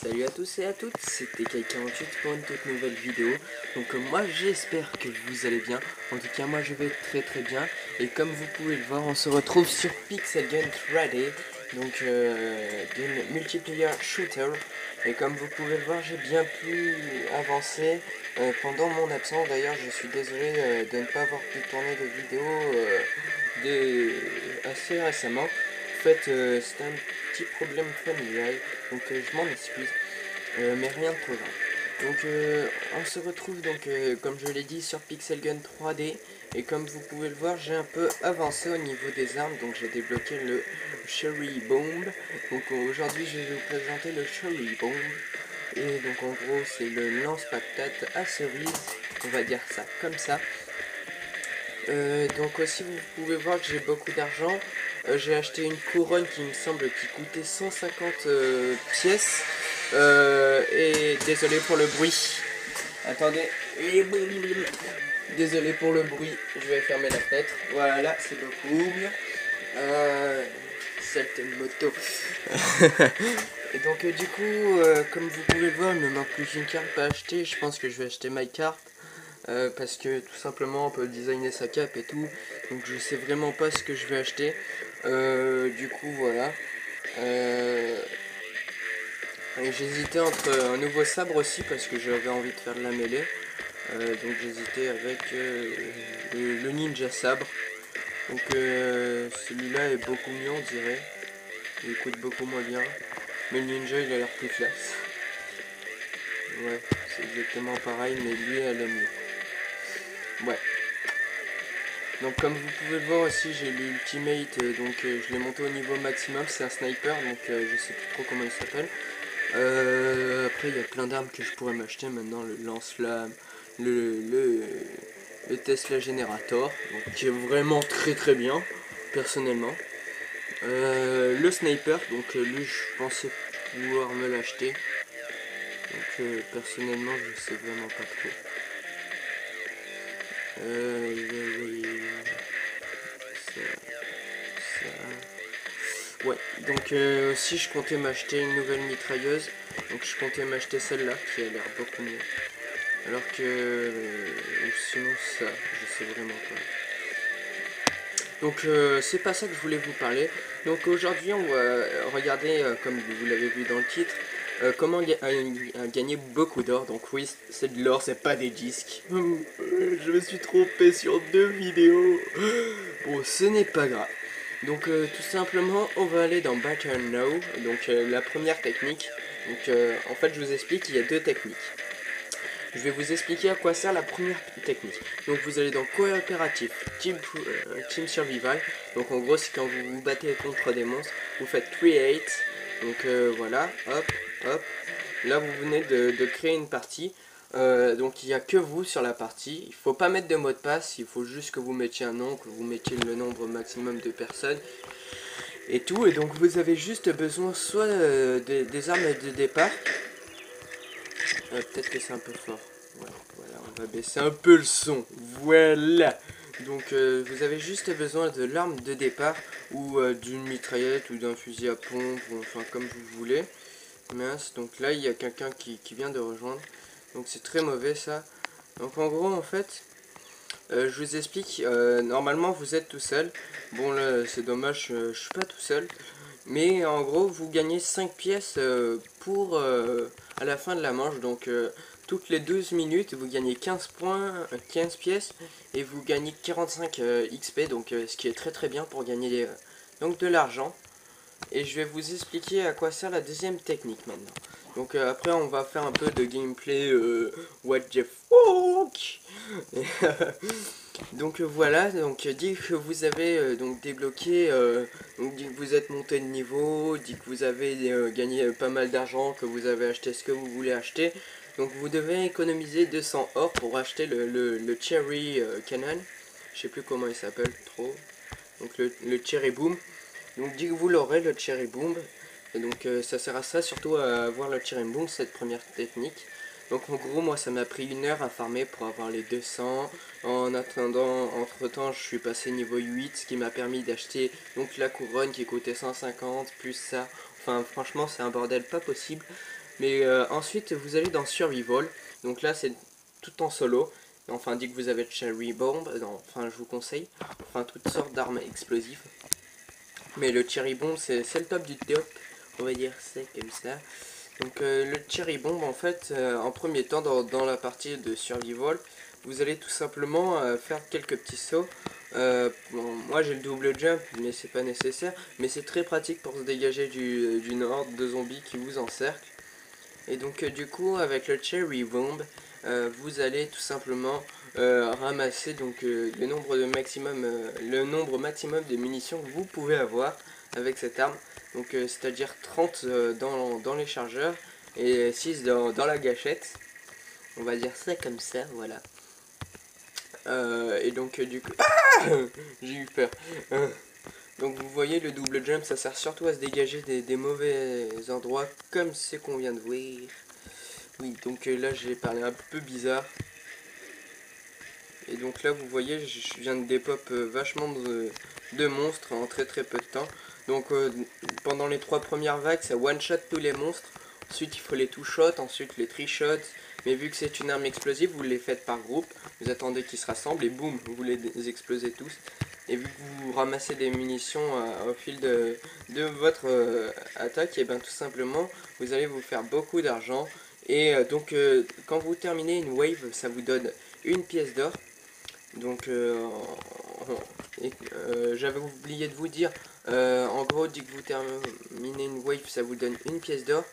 Salut à tous et à toutes, c'était Kai48 pour une toute nouvelle vidéo. Donc moi j'espère que vous allez bien. En tout cas moi je vais très bien. Et comme vous pouvez le voir, on se retrouve sur Pixel Gun 3D. Donc d'une multiplayer shooter. Et comme vous pouvez le voir, j'ai bien pu avancer pendant mon absence. D'ailleurs je suis désolé de ne pas avoir pu tourner de vidéo assez récemment. En fait c'est un petit problème familial, donc je m'en excuse, mais rien de trop grave. Donc on se retrouve donc comme je l'ai dit sur Pixel Gun 3D, et comme vous pouvez le voir j'ai un peu avancé au niveau des armes, donc j'ai débloqué le Cherry Bomb. Donc aujourd'hui je vais vous présenter le Cherry Bomb, et donc en gros c'est le lance-patate à cerise, on va dire ça comme ça. Donc aussi vous pouvez voir que j'ai beaucoup d'argent. J'ai acheté une couronne qui me semble qui coûtait 150 pièces. Et désolé pour le bruit. Attendez. Désolé pour le bruit. Je vais fermer la fenêtre. Voilà, c'est beaucoup mieux. Saleté de moto. Et donc du coup, comme vous pouvez le voir, il me manque plus qu'une carte à acheter. Je pense que je vais acheter my carte. Parce que tout simplement on peut designer sa cape et tout, donc je sais vraiment pas ce que je vais acheter. Du coup voilà, et j'hésitais entre un nouveau sabre aussi parce que j'avais envie de faire de la mêlée. Donc j'hésitais avec le ninja sabre. Donc celui-là est beaucoup mieux, on dirait. Il coûte beaucoup moins bien, mais le ninja il a l'air plus classe. Ouais, c'est exactement pareil, mais lui elle est mieux. Ouais. Donc comme vous pouvez le voir aussi, j'ai l'ultimate, donc je l'ai monté au niveau maximum. C'est un sniper, donc je sais plus trop comment il s'appelle. Après il y a plein d'armes que je pourrais m'acheter maintenant, le lance-flamme, le Tesla Generator, donc, qui est vraiment très bien, personnellement. Le sniper, donc lui je pensais pouvoir me l'acheter, donc personnellement je sais vraiment pas trop. Ouais, donc aussi je comptais m'acheter une nouvelle mitrailleuse, donc je comptais m'acheter celle-là qui a l'air beaucoup mieux. Alors que sinon ça, je sais vraiment pas. Donc c'est pas ça que je voulais vous parler. Donc aujourd'hui on va regarder, comme vous l'avez vu dans le titre, comment gagner beaucoup d'or. Donc oui, c'est de l'or, c'est pas des disques. Je me suis trompé sur 2 vidéos. Bon, ce n'est pas grave. Donc tout simplement on va aller dans Battle Now, donc la première technique. Donc en fait je vous explique, il y a deux techniques. Je vais vous expliquer à quoi sert la première technique. Donc vous allez dans coopératif, team survival. Donc en gros c'est quand vous vous battez contre des monstres, vous faites create. Donc voilà, hop, hop. Là vous venez de créer une partie. Donc il n'y a que vous sur la partie. Il faut pas mettre de mot de passe, il faut juste que vous mettiez un nom, que vous mettiez le nombre maximum de personnes et tout. Et donc vous avez juste besoin soit des armes de départ. Peut-être que c'est un peu fort. Ouais, voilà, on va baisser un peu le son. Voilà. Donc vous avez juste besoin de l'arme de départ ou d'une mitraillette ou d'un fusil à pompe, ou, enfin comme vous voulez. Mince, donc là il y a quelqu'un qui vient de rejoindre. Donc c'est très mauvais ça. Donc en gros en fait, je vous explique, normalement vous êtes tout seul. Bon là c'est dommage, je suis pas tout seul. Mais en gros vous gagnez 5 pièces pour à la fin de la manche. Donc toutes les 12 minutes vous gagnez 15 points, 15 pièces. Et vous gagnez 45 XP, donc ce qui est très bien pour gagner donc de l'argent. Et je vais vous expliquer à quoi sert la deuxième technique maintenant. Donc après on va faire un peu de gameplay what the fuck. Donc voilà, donc dit que vous avez donc débloqué, donc dit que vous êtes monté de niveau, dit que vous avez gagné pas mal d'argent, que vous avez acheté ce que vous voulez acheter. Donc vous devez économiser 200 or pour acheter le Cherry Cannon. Je sais plus comment il s'appelle trop. Donc le Cherry Boom. Donc dit que vous l'aurez, le Cherry Boom. Et donc ça sert à ça, surtout à avoir le Cherry Boom, cette première technique. Donc en gros moi ça m'a pris 1 heure à farmer pour avoir les 200. En attendant, entre temps je suis passé niveau 8, ce qui m'a permis d'acheter donc la couronne qui coûtait 150 plus ça. Enfin franchement c'est un bordel pas possible. Mais ensuite vous allez dans Survival, donc là c'est tout en solo. Enfin, dès que vous avez Cherry Bomb, non, enfin je vous conseille, enfin toutes sortes d'armes explosives. Mais le Cherry Bomb c'est le top du top, on va dire c'est comme ça. Donc le Cherry Bomb en fait, en premier temps dans la partie de Survival, vous allez tout simplement faire quelques petits sauts. Bon, moi j'ai le double jump mais c'est pas nécessaire, mais c'est très pratique pour se dégager d'une horde de zombies qui vous encercle. Et donc du coup avec le Cherry Bomb, vous allez tout simplement ramasser donc le nombre maximum de munitions que vous pouvez avoir avec cette arme. Donc c'est-à-dire 30 dans les chargeurs et 6 dans la gâchette. On va dire ça comme ça, voilà. Et donc du coup... J'ai eu peur. Donc vous voyez le double jump ça sert surtout à se dégager des mauvais endroits comme c'est qu'on vient de voir. Oui donc là j'ai parlé un peu bizarre. Et donc là vous voyez je viens de dépop vachement de monstres en très peu de temps. Donc pendant les 3 premières vagues ça one shot tous les monstres. Ensuite il faut les two shot, ensuite les three shot. Mais vu que c'est une arme explosive vous les faites par groupe. Vous attendez qu'ils se rassemblent et boum vous les explosez tous. Et vu que vous ramassez des munitions au fil de votre attaque, et bien tout simplement vous allez vous faire beaucoup d'argent. Et donc quand vous terminez une wave ça vous donne une pièce d'or. Donc j'avais oublié de vous dire, en gros dès que vous terminez une wave ça vous donne une pièce d'or.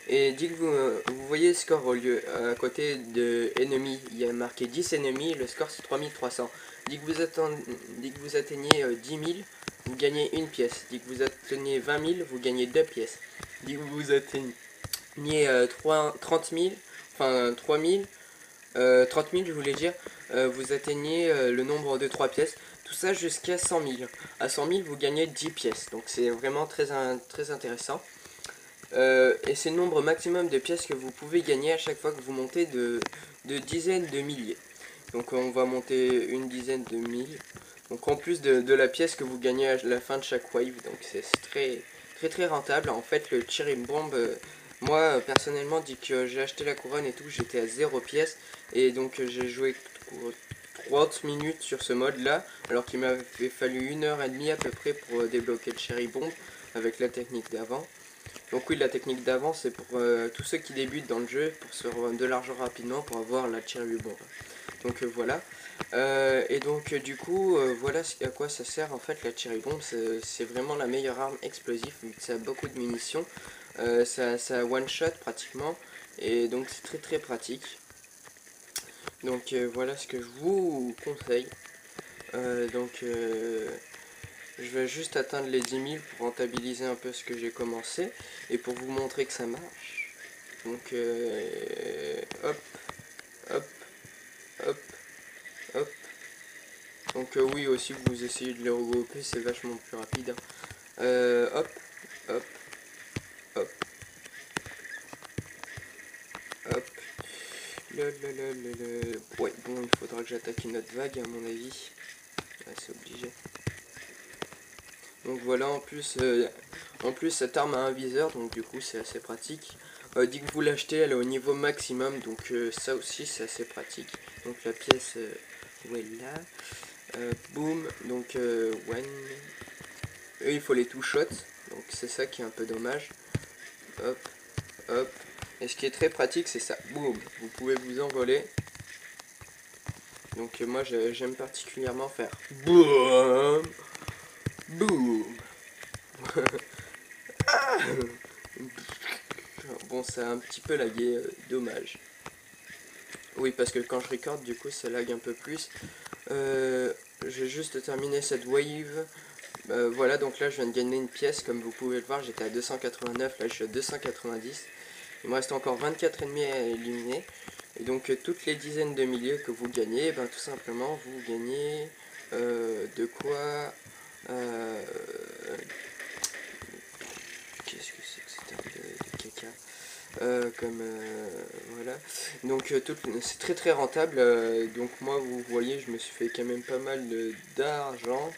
Et dès que vous voyez le score au lieu, à côté de ennemis, il y a marqué 10 ennemis, le score c'est 3300. Dès que vous atteignez 10 000, vous gagnez une pièce. Dès que vous atteignez 20 000, vous gagnez 2 pièces. Dès que vous atteignez 30 000, enfin 3 000, 30 000 je voulais dire, vous atteignez le nombre de 3 pièces. Tout ça jusqu'à 100 000. À 100 000 vous gagnez 10 pièces. Donc c'est vraiment très intéressant. Et c'est le nombre maximum de pièces que vous pouvez gagner à chaque fois que vous montez de dizaines de milliers. Donc on va monter une dizaine de mille. Donc en plus de la pièce que vous gagnez à la fin de chaque wave. Donc c'est très rentable. En fait le Cherry Bomb, moi personnellement dès que j'ai acheté la couronne et tout, j'étais à 0 pièce. Et donc j'ai joué 30 minutes sur ce mode là. Alors qu'il m'avait fallu 1h30 à peu près pour débloquer le Cherry Bomb avec la technique d'avant. Donc oui, la technique d'avant, c'est pour tous ceux qui débutent dans le jeu, pour se revendre de l'argent rapidement, pour avoir la Cherry Bomb. Donc voilà. Et donc du coup, voilà à quoi ça sert en fait la Cherry Bomb. C'est vraiment la meilleure arme explosive, vu que ça a beaucoup de munitions. Ça one shot pratiquement, et donc c'est très pratique. Donc voilà ce que je vous conseille. Je vais juste atteindre les 10 000 pour rentabiliser un peu ce que j'ai commencé et pour vous montrer que ça marche. Donc hop, hop, hop, hop. Donc oui aussi vous essayez de les regrouper, c'est vachement plus rapide. Hop, hop, hop, hop. Ouais bon il faudra que j'attaque une autre vague à mon avis. Ouais, c'est obligé. Donc voilà, en plus cette arme a un viseur, donc du coup c'est assez pratique. Dès que vous l'achetez, elle est au niveau maximum, donc ça aussi c'est assez pratique. Donc la pièce, voilà, boum, donc one. Eux il faut les two shots, donc c'est ça qui est un peu dommage. Hop, hop. Et ce qui est très pratique c'est ça, boum, vous pouvez vous envoler. Donc moi j'aime particulièrement faire boum, boum. Bon, ça a un petit peu lagué, dommage. Oui, parce que quand je record, du coup, ça lag un peu plus. J'ai juste terminé cette wave. Voilà, donc là, je viens de gagner une pièce. Comme vous pouvez le voir, j'étais à 289. Là, je suis à 290. Il me reste encore 24 ennemis à éliminer. Et donc, toutes les dizaines de milliers que vous gagnez, ben, tout simplement, vous gagnez de quoi... Qu'est-ce que c'est que cette arme de caca, voilà, donc c'est très rentable. Donc moi vous voyez je me suis fait quand même pas mal d'argent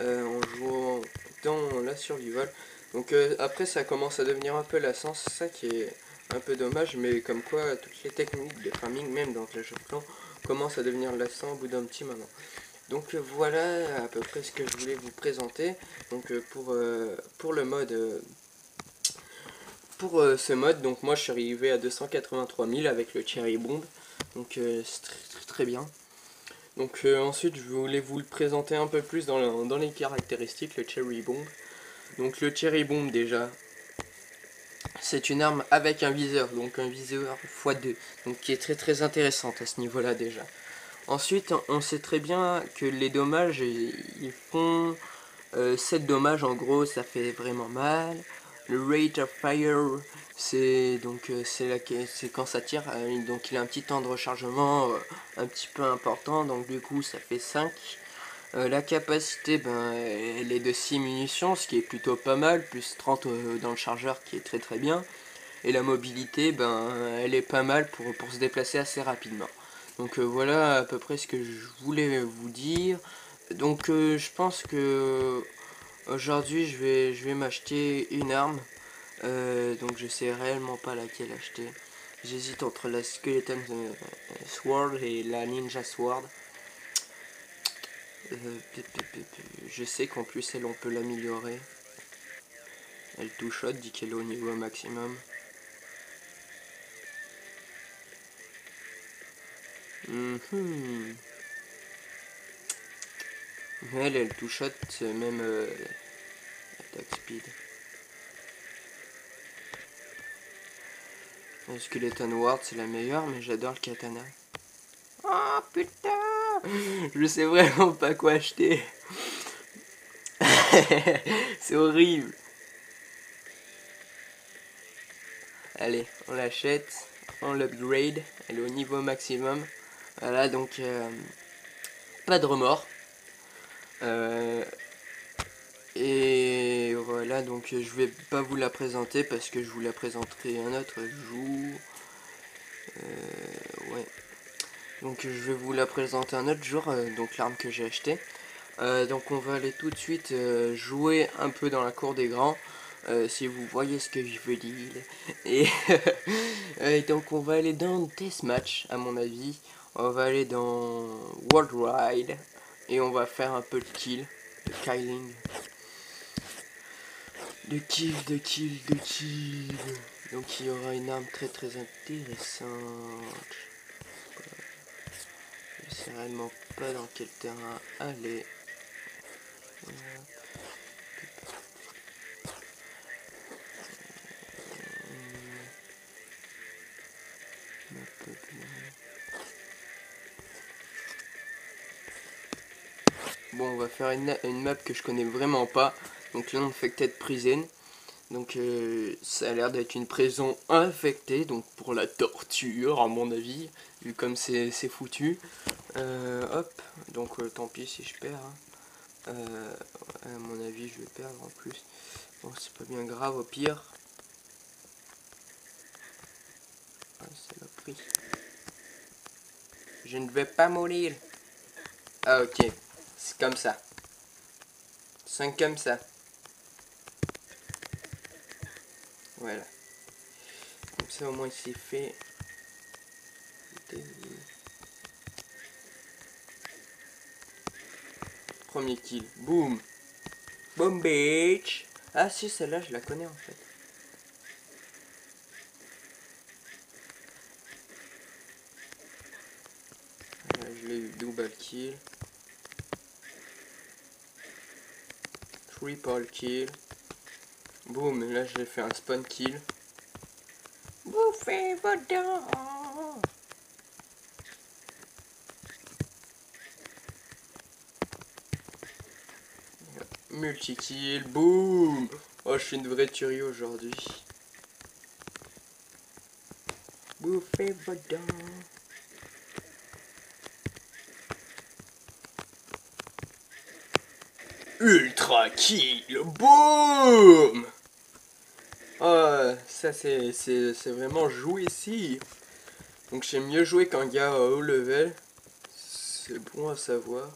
en jouant dans la survival. Donc après ça commence à devenir un peu lassant, c'est ça qui est un peu dommage, mais comme quoi toutes les techniques de farming, même dans Clash of Clans, commencent à devenir lassant au bout d'un petit moment. Donc voilà à peu près ce que je voulais vous présenter. Donc pour le mode, ce mode, donc moi je suis arrivé à 283 000 avec le Cherry Bomb. Donc c'est très bien. Donc ensuite je voulais vous le présenter un peu plus dans les caractéristiques, le Cherry Bomb. Donc le Cherry Bomb déjà, c'est une arme avec un viseur, donc un viseur x2, donc qui est très intéressante à ce niveau-là déjà. Ensuite, on sait très bien que les dommages, ils font 7 dommages en gros, ça fait vraiment mal. Le rate of fire, c'est donc c'est quand ça tire, donc il a un petit temps de rechargement un petit peu important, donc du coup ça fait 5. La capacité, ben, elle est de 6 munitions, ce qui est plutôt pas mal, plus 30 dans le chargeur qui est très bien. Et la mobilité, ben, elle est pas mal pour se déplacer assez rapidement. Donc voilà à peu près ce que je voulais vous dire. Donc je pense que aujourd'hui je vais m'acheter une arme. Donc je sais réellement pas laquelle acheter. J'hésite entre la Skeleton Sword et la Ninja Sword. Je sais qu'en plus elle on peut l'améliorer. Elle touche shot, dit qu'elle est au niveau maximum. Mais elle touche shot même attack speed. Le Skeleton Ward c'est la meilleure, mais j'adore le katana. Oh putain, je sais vraiment pas quoi acheter. C'est horrible. Allez, on l'achète, on l'upgrade, elle est au niveau maximum. Voilà, donc pas de remords. Et voilà, donc je vais pas vous la présenter parce que je vous la présenterai un autre jour. Ouais. Donc je vais vous la présenter un autre jour, donc l'arme que j'ai achetée. Donc on va aller tout de suite jouer un peu dans la cour des grands. Si vous voyez ce que je veux dire. Et, et donc on va aller dans Deathmatch à mon avis. On va aller dans World Ride. Et on va faire un peu de kill. De killing. De kill. Donc il y aura une arme très intéressante. Je sais réellement pas dans quel terrain aller. Bon, on va faire une map que je connais vraiment pas. Donc là, on Infected Prison. Donc ça a l'air d'être une prison infectée, donc pour la torture à mon avis, vu comme c'est foutu. Hop, donc tant pis si je perds. Hein. À mon avis, je vais perdre en plus. Bon, c'est pas bien grave au pire. Ah, ça l'a pris. Je ne vais pas mourir. Ah ok, c'est comme ça. 5 comme ça. Voilà. Comme ça au moins c'est fait. Premier kill. Boum. Boom bitch. Ah si, celle-là je la connais en fait. Je l'ai eu double kill. Triple kill. Boum, là j'ai fait un spawn kill. Bouffez vos dents. Multi-kill, boum. Oh, je suis une vraie tuerie aujourd'hui. Bouffez vos dents. Ultra kill, boum. Oh, ça c'est vraiment joué ici. Donc j'aime mieux jouer qu'un gars à haut level. C'est bon à savoir.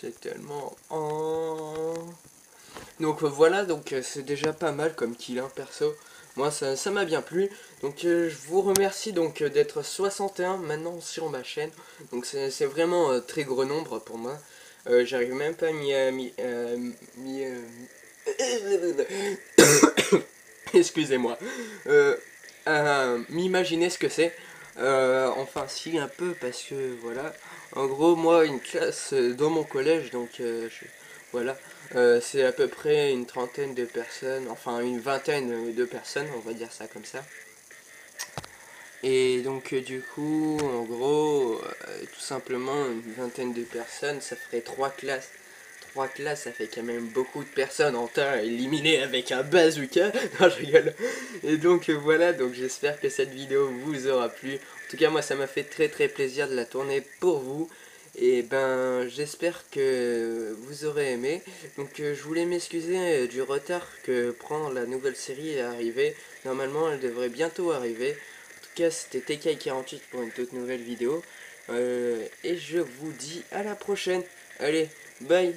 C'est tellement... Oh. Donc voilà, donc c'est déjà pas mal comme kill, hein, perso. Moi ça m'a bien plu. Donc je vous remercie donc d'être 61 maintenant sur ma chaîne. Donc c'est vraiment très gros nombre pour moi. J'arrive même pas à excusez-moi. À m'imaginer ce que c'est. Enfin si un peu parce que voilà. En gros moi une classe dans mon collège donc voilà. C'est à peu près une trentaine de personnes, enfin une vingtaine de personnes, on va dire ça comme ça. Et donc du coup, en gros, tout simplement une vingtaine de personnes, ça ferait trois classes. Trois classes, ça fait quand même beaucoup de personnes en temps à éliminer avec un bazooka. Non, je rigole. Et donc voilà, donc j'espère que cette vidéo vous aura plu. En tout cas, moi, ça m'a fait très très plaisir de la tourner pour vous. Et ben, j'espère que vous aurez aimé. Donc je voulais m'excuser du retard que prend la nouvelle série à arriver. Normalement, elle devrait bientôt arriver. En tout cas, c'était TK48 pour une toute nouvelle vidéo. Et je vous dis à la prochaine. Allez, bye.